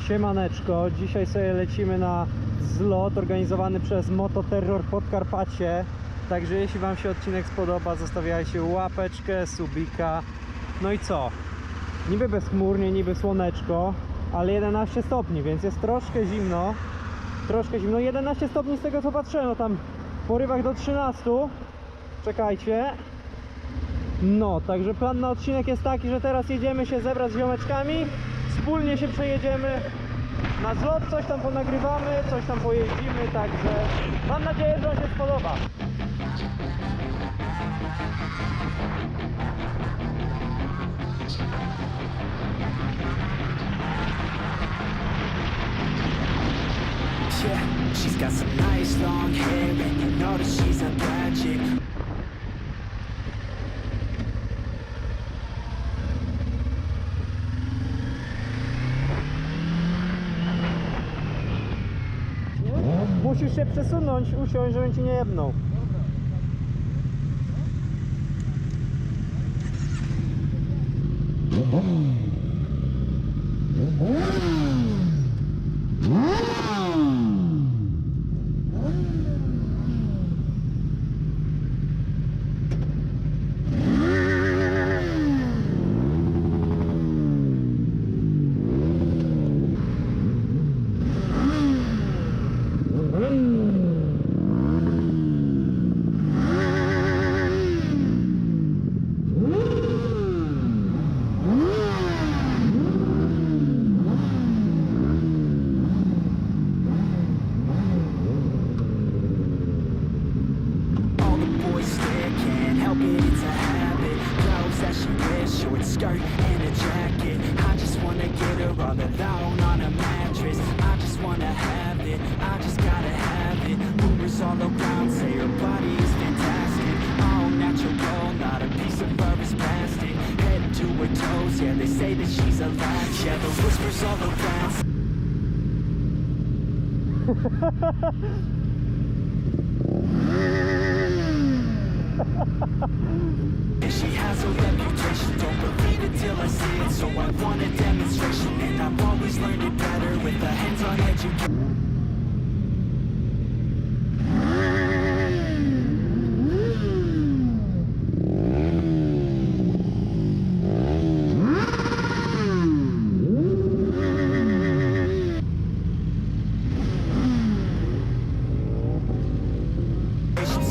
Siemaneczko, dzisiaj sobie lecimy na zlot organizowany przez Moto PODKARPACIE. Także jeśli wam się odcinek spodoba, zostawiajcie łapeczkę, subika. No i co? Niby bezchmurnie, niby słoneczko, ale 11 stopni, więc jest troszkę zimno. 11 stopni z tego co patrzyłem, no tam w porywach do 13. Czekajcie. No, także plan na odcinek jest taki, że teraz jedziemy się zebrać z ziomeczkami. Wspólnie się przejedziemy na zlot, coś tam ponagrywamy, coś tam pojeździmy, także mam nadzieję, że on się spodoba. Yeah, she's got some nice long hair and you know that she's a bad chick. Musisz się przesunąć, usiąść, żebym ci nie jebnął. Skirt and a jacket. I just wanna get her all alone on a mattress. I just wanna have it, I just gotta have it. Rumors all around say her body is fantastic. All natural gold, not a piece of fur is plastic. Head to her toes, yeah, they say that she's a latch. Yeah, the whispers all around. And she has a reputation, don't believe it till I see it. So I want a demonstration, and I've always learned it better with a hands-on education.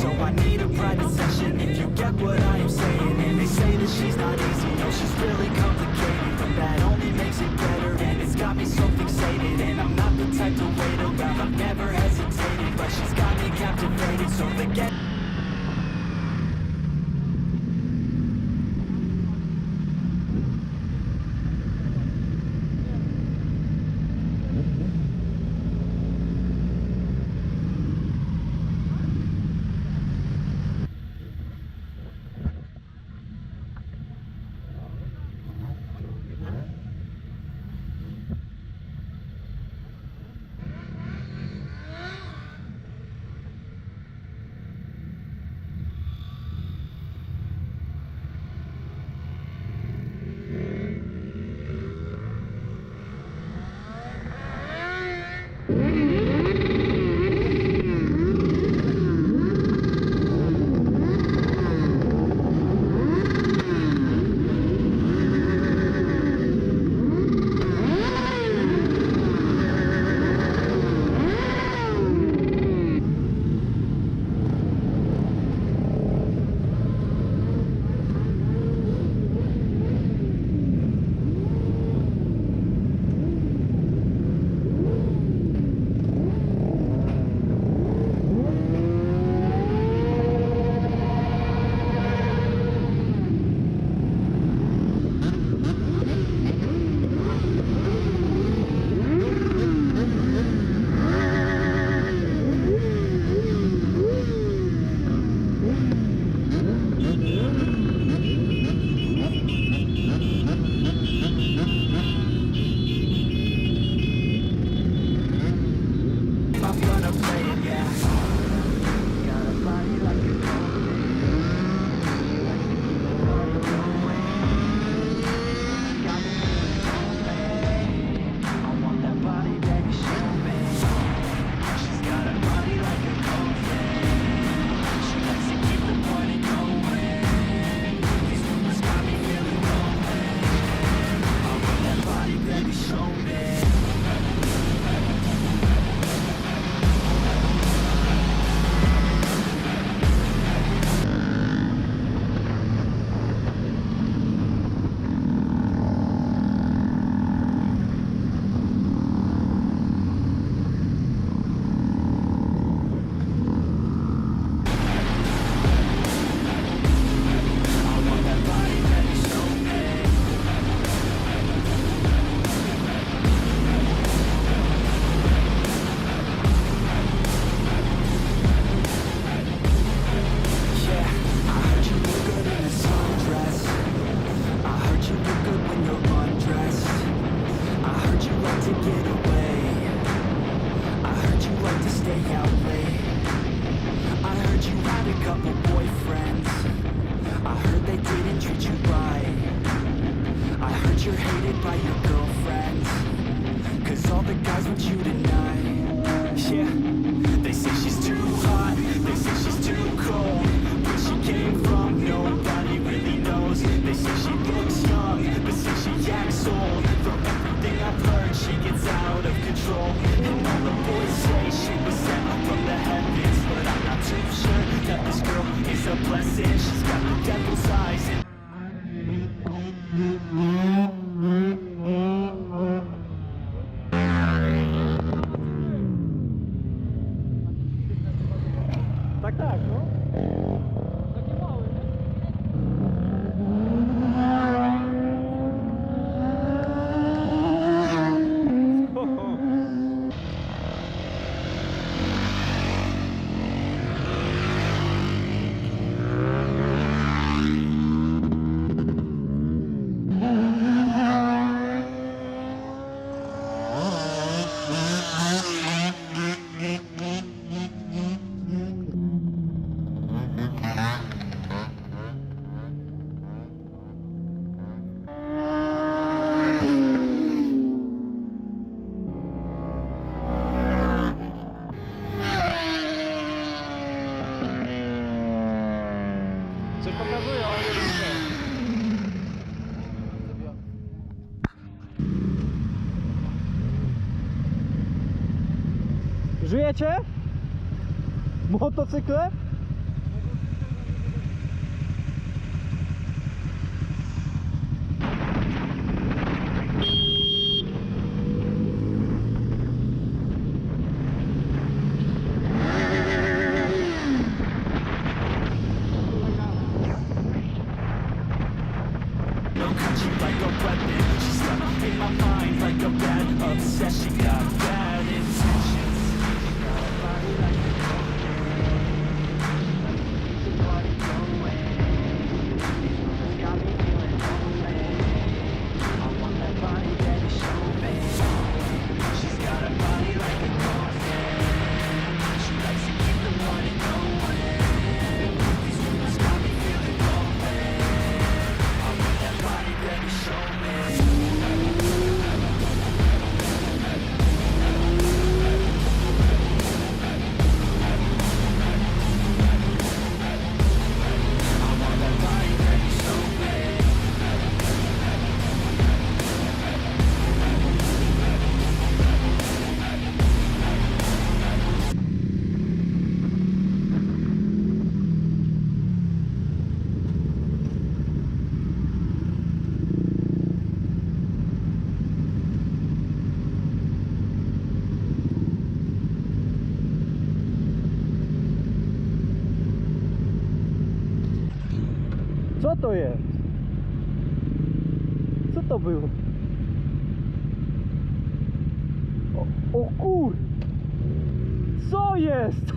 So I need a private session if you get what I am saying. And they say that she's not easy, no, she's really complicated. But that only makes it better, and it's got me so fixated. And I'm not the type to wait around, I've never hesitated. But she's got me captivated, so they get. you tonight. Yeah, they say she's too hot, they say she's too cold. Where she came from, nobody really knows. They say she looks young, but say she acts old. From everything I've heard, she gets out of control. And all the boys say she was sent from the heavens, but I'm not too sure that this girl is a blessing. She's got the devil's eyes and Tak, tak, no. Taki mały, nie? Coś pokazuje, ale nie wiem. Żyjecie? Motocykle? no country like a weapon. She's stuck in my mind like a bad obsession. Got bad intentions. Got a body like a party going. These rumors got me feeling lonely. I want that body, baby, show me. She's got a body like a coffin. She likes to keep the money going. These rumors got me feeling lonely. I want that body, baby, show me. Co to jest? Co to było? O kur... Co jest?